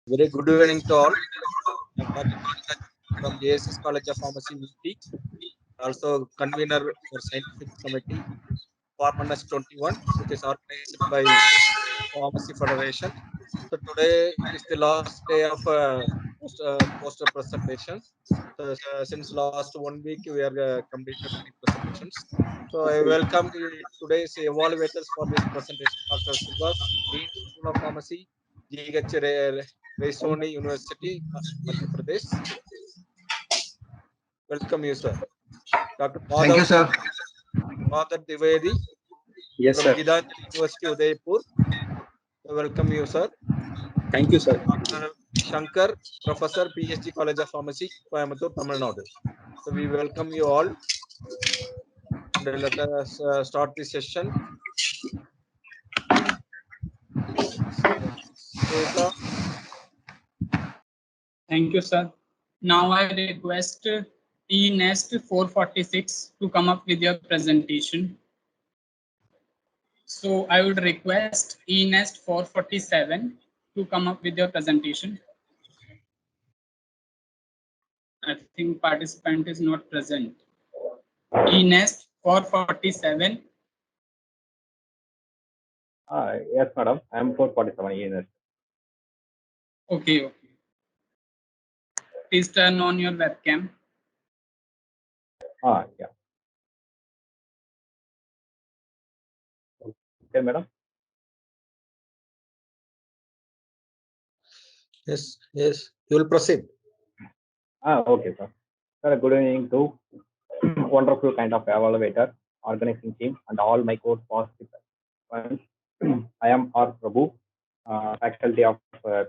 Very good evening to all. I'm Dr. Pankaj from JSS College of Pharmacy, UP, also convener for Scientific Committee, Pharmanas 21, which is organized by Pharmacy Federation. So today is the last day of poster presentations. So since last 1 week, we are completed many presentations. So I welcome today's evaluators for this presentation, Dr. Subhas, Dean School of Pharmacy, GH Raisoni University, Madhya Pradesh. Welcome you, sir. Dr. Thank you, Madhav sir. Divedi Yes, from sir. Gitanjali University, Udaipur. Welcome you, sir. Thank you, sir. Dr. Shankar, Professor, PhD College of Pharmacy, Coimbatore, Tamil Nadu. So we welcome you all and let us start the session. Sweta, Thank you, sir. Now I request eNest 446 to come up with your presentation. So I would request eNest 447 to come up with your presentation. I think participant is not present. eNest 447. Yes, madam. I am 447 ENS. Okay. Please turn on your webcam. Yeah. Okay, madam. yes, you will proceed. Okay, sir. Sir, good evening to wonderful kind of evaluator, organizing team, and all my course participants. I am R. Prabhu, faculty of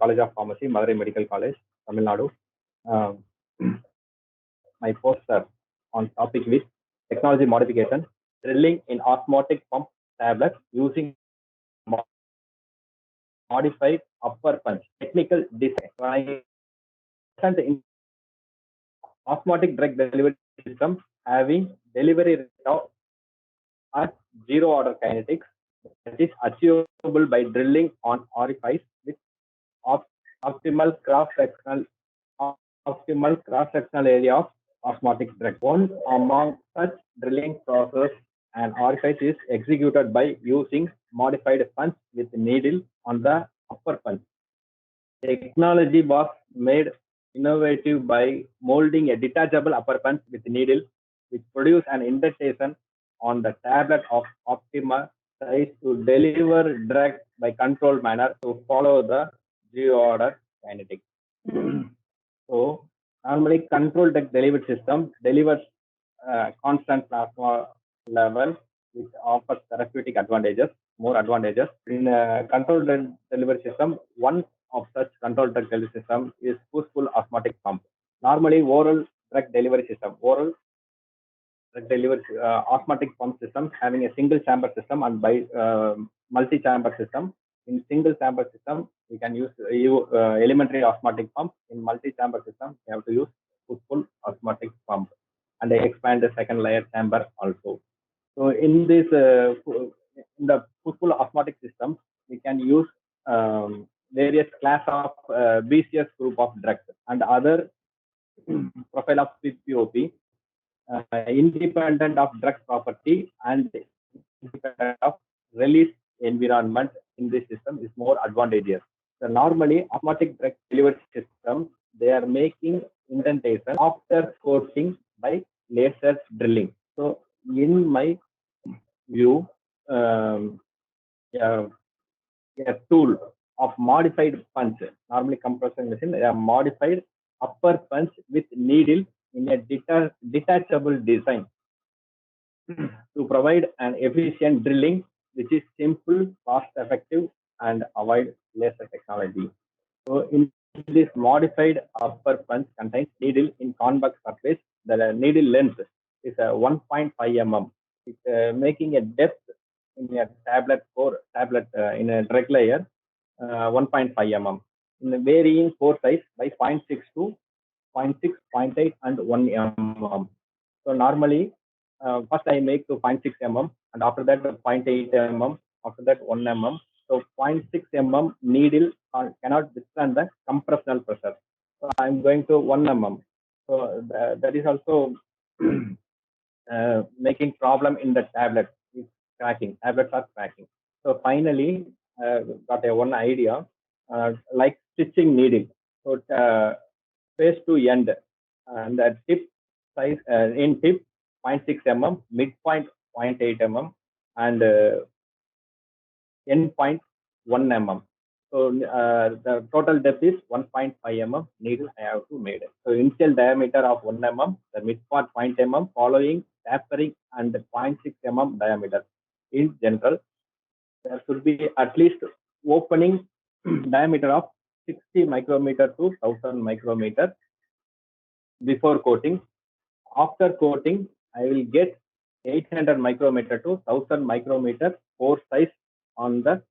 College of Pharmacy, Madurai Medical College, Tamil Nadu. Um, my poster on topic with technology modification, drilling in osmotic pump tablets using modified upper punch, technical design. When I present in osmotic drug delivery system having delivery rate of at zero order kinetics that is achievable by drilling on orifice with optimal cross-sectional area of osmotic drug. One among such drilling process and orifice is executed by using modified punch with needle on the upper punch. Technology was made innovative by molding a detachable upper punch with needle, which produced an indentation on the tablet of optimal size to deliver drug by controlled manner to follow the zero order kinetics. So normally controlled drug delivery system delivers constant plasma level, which offers therapeutic advantages, more advantages. In a controlled drug delivery system, one of such controlled drug delivery system is push-pull osmotic pump. Normally, oral drug delivery system, oral drug delivery osmotic pump system having a single chamber system and by multi-chamber system. In single chamber system, we can use elementary osmotic pump. In multi-chamber system, we have to use push-pull osmotic pump and expand the second layer chamber also. So in this, in the push-pull osmotic system, we can use various class of BCS group of drugs and other profile of PPOP, independent of drug property and independent of release environment in this system is more advantageous. So normally, osmotic drug delivery system, they are making indentation after coating by laser drilling. So in my view, a, a tool of modified punch, normally compression machine, a modified upper punch with needle in a detachable design to provide an efficient drilling, which is simple, cost effective, and avoid laser technology. So in this modified upper punch contains needle in convex surface. The needle length is 1.5 mm. It's making a depth in a tablet in a drug layer 1.5 mm. In the varying pore size by 0.6 to 0.6, 0.8, and 1 mm. So normally, first I make to 0.6 mm, and after that 0.8 mm, after that 1 mm, So 0.6 mm needle cannot withstand the compressional pressure. So I'm going to 1 mm. So that is also making problem in the tablet. It's cracking. Tablets are cracking. So finally, got a one idea, like stitching needle. So face to end, and the tip size in tip 0.6 mm, midpoint 0.8 mm, and end point 1 mm. So the total depth is 1.5 mm needle I have to made. So initial diameter of 1 mm, the midpoint 0.8 mm, following tapering and 0.6 mm diameter. In general, there should be at least opening diameter of 60 micrometer to 1000 micrometer before coating. After coating, I will get 800 micrometer to 1000 micrometer pore size on the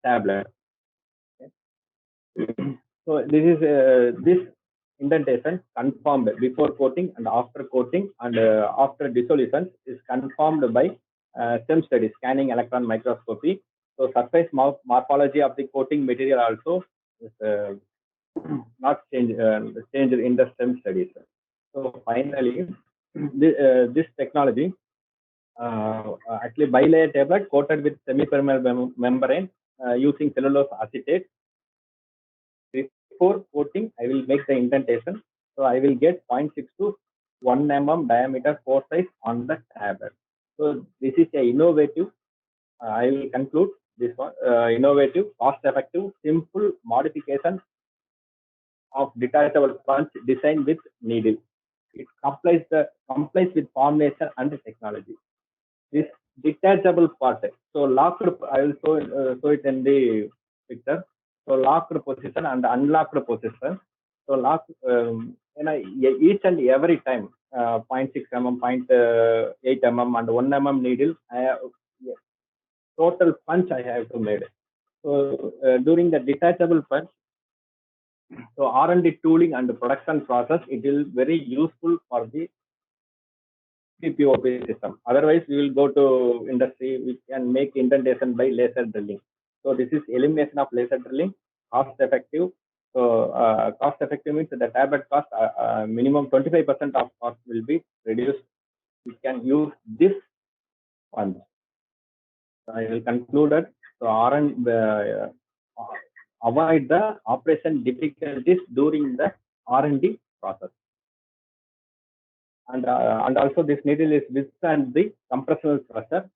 tablet. So this indentation confirmed before coating and after coating and after dissolution is confirmed by SEM study, scanning electron microscopy. So surface morphology of the coating material also is not changed in the SEM studies. So finally, this technology, actually bilayer tablet coated with semi-permeable membrane using cellulose acetate. Before coating, I will make the indentation. So I will get 0.6 to 1 mm diameter pore size on the tablet. So this is a innovative. I will conclude this one. Innovative, cost-effective, simple modification of detachable punch designed with needle. It complies with formulation and technology. This detachable part. So locked, I will show it in the picture. So locked position and unlocked position. So locked, each and every time, 0.6 mm, 0.8 mm, and 1 mm needle, total punch I have to make. So during the detachable punch, so R&D tooling and the production process, it is very useful for the PPOP system. Otherwise, we will go to industry, we can make indentation by laser drilling. So this is elimination of laser drilling, cost effective. So cost effective means the tablet cost, minimum 25% of cost will be reduced. We can use this one. So I will conclude it. So avoid the operation difficulties during the R&D process. And also this needle is withstand the compressional pressure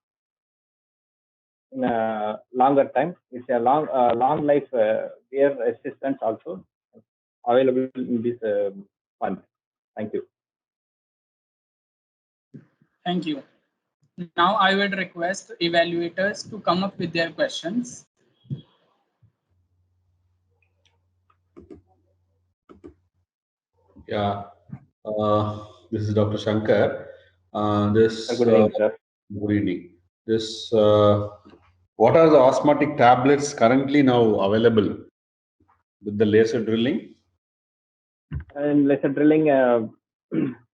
in a longer time. It's a long life wear resistance also available in this fund. Thank you. Thank you. Now I would request evaluators to come up with their questions. Yeah, this is Dr. Shankar. Good evening, sir. Good evening. What are the osmotic tablets currently now available with the laser drilling? And laser drilling,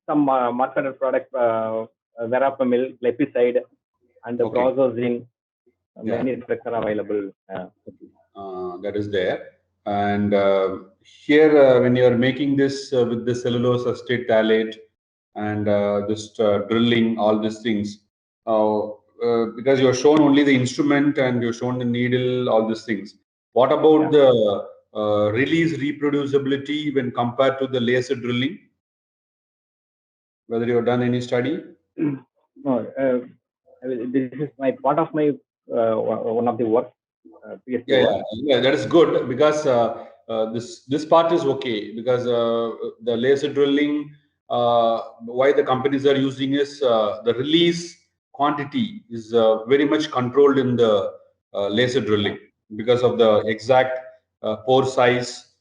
some marketed product, verapamil, glipizide, and the prozozine, many drugs are available. That is there. And here, when you are making this with the cellulose acetate phthalate and just drilling all these things, because you have shown only the instrument and you have shown the needle, all these things. What about the release reproducibility when compared to the laser drilling? Whether you have done any study? No, this is my part of my one of the work. Yeah, that is good because this part is okay because the laser drilling, why the companies are using is the release quantity is very much controlled in the laser drilling because of the exact pore size,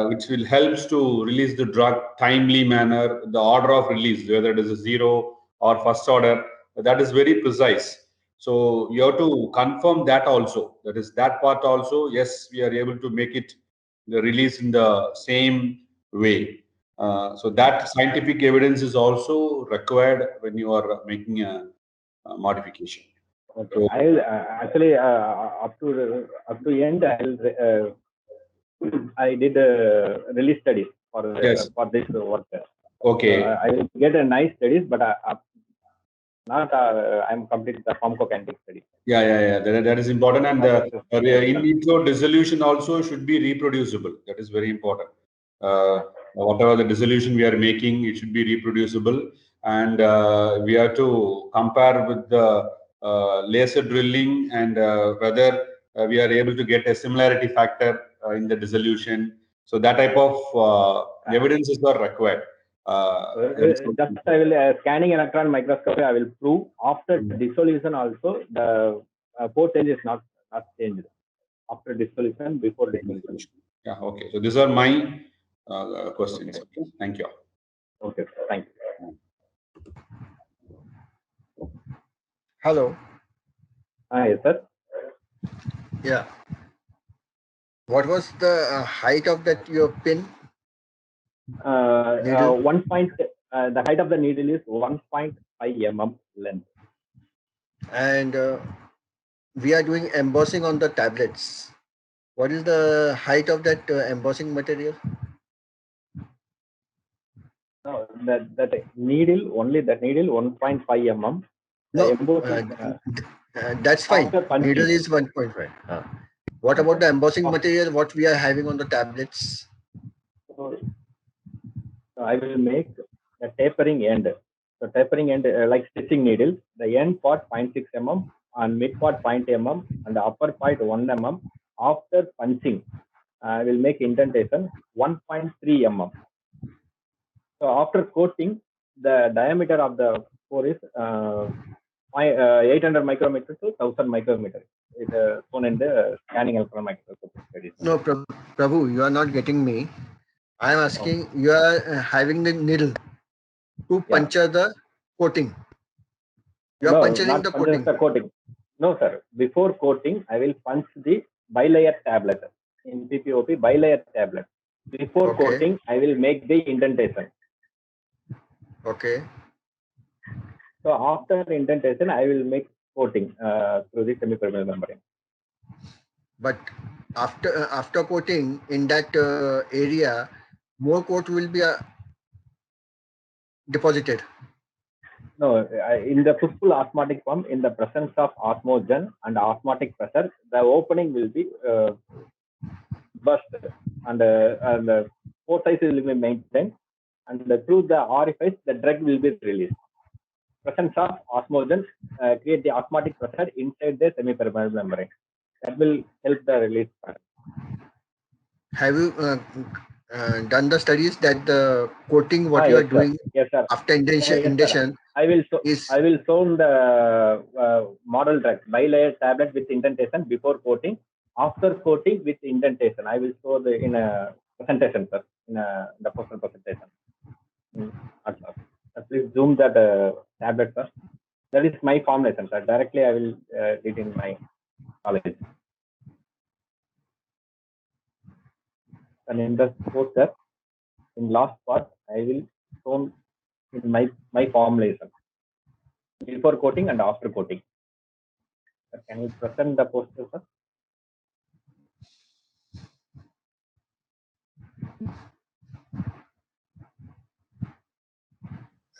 which will helps to release the drug timely manner, the order of release, whether it is a 0 or first order, that is very precise. So you have to confirm that also. That is that part also. Yes, we are able to make it the release in the same way. So that scientific evidence is also required when you are making a modification. Okay. I will actually up to end. I did release studies for Yes. for this work. Okay. I will get a nice studies, but not I'm completing the pharmacokinetic study. Yeah. That is important, and in vitro dissolution also should be reproducible. That is very important. Whatever the dissolution we are making, it should be reproducible, and we have to compare with the laser drilling and whether we are able to get a similarity factor in the dissolution. So that type of evidences are required. Just I will scanning electron microscopy. I will prove after dissolution also the pore change is not changed after dissolution, before dissolution. Yeah. Okay. So these are my questions. Okay. Thank you. Okay. Thank you. Hello. Yes, sir. Yeah. What was the height of that your pin? Needle? The height of the needle is 1.5 mm length. And we are doing embossing on the tablets. What is the height of that embossing material? No, that needle, only that needle 1.5 mm. No, that's fine. Needle is 1.5. What about the embossing material? What we are having on the tablets? So I will make the tapering end. So tapering end like stitching needle. The end part 0.6 mm and mid part 0.8 mm and the upper part 1 mm. After punching, I will make indentation 1.3 mm. So after coating, the diameter of the pore is 800 micrometer to 1000 micrometer. It is shown in the scanning electron microscope studies. No, Prabhu, you are not getting me. I am asking, you are having the needle to puncture the coating. You are puncturing the coating. No, sir. Before coating, I will punch the bilayer tablet in PPOP bilayer tablet. Before coating, I will make the indentation. Okay. So after indentation, I will make coating through the semipermeable membrane. But after coating in that area, more coat will be deposited. No, in the fistful osmotic pump, in the presence of osmogen and osmotic pressure, the opening will be burst, and the pore size will be maintained, and through the orifice, the drug will be released. Presence of osmogen create the osmotic pressure inside the semipermeable membrane. That will help the release. Have you done the studies that the coating what you are doing after indentation? I will show the model drug bilayer tablet with indentation before coating. After coating with indentation, I will show the in a presentation, sir, in the poster presentation. Please zoom that tablet, sir. That is my formulation, sir. Directly, I will read in my college. And in the poster, in last part, I will show in my formulation before coating and after coating. Can you present the poster, sir?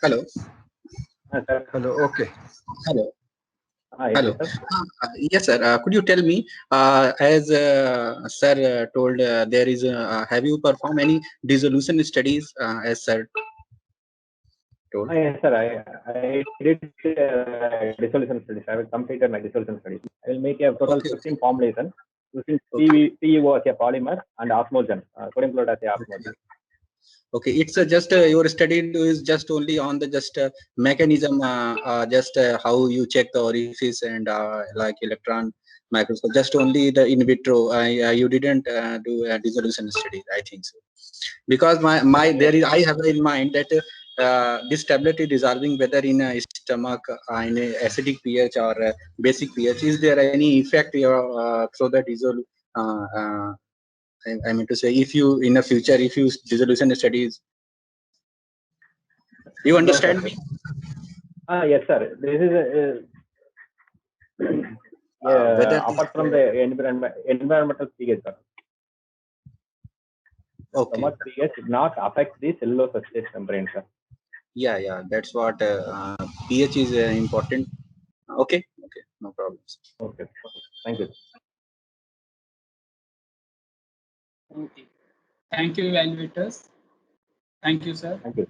Hello. Hello. Okay. Hello. Hello. Yes, sir. Could you tell me, as sir told, there is have you performed any dissolution studies, as sir told? Yes, sir. I did dissolution studies. I will complete my dissolution studies. I will make a total 15 formulation using PEO as a polymer and osmogen, sodium chloride as a osmogen. Okay, it's just your study is just only on the just mechanism, just how you check the orifice and like electron microscope. Just only the in vitro. You didn't do a dissolution study, I think so. Because I have in mind that this tablet is dissolving whether in a stomach, in a acidic pH or basic pH. Is there any effect through the dissolution? I mean to say, if you in the future, if you dissolution studies, you understand me? Yes, sir. This is Whether apart from the environmental pH, sir. okay. Stomach pH did not affect the cellulose substrate membrane, sir. Yeah, that's what pH is important. Okay, no problems. Okay. Thank you. Okay. Thank you, evaluators. Thank you, sir. Thank you.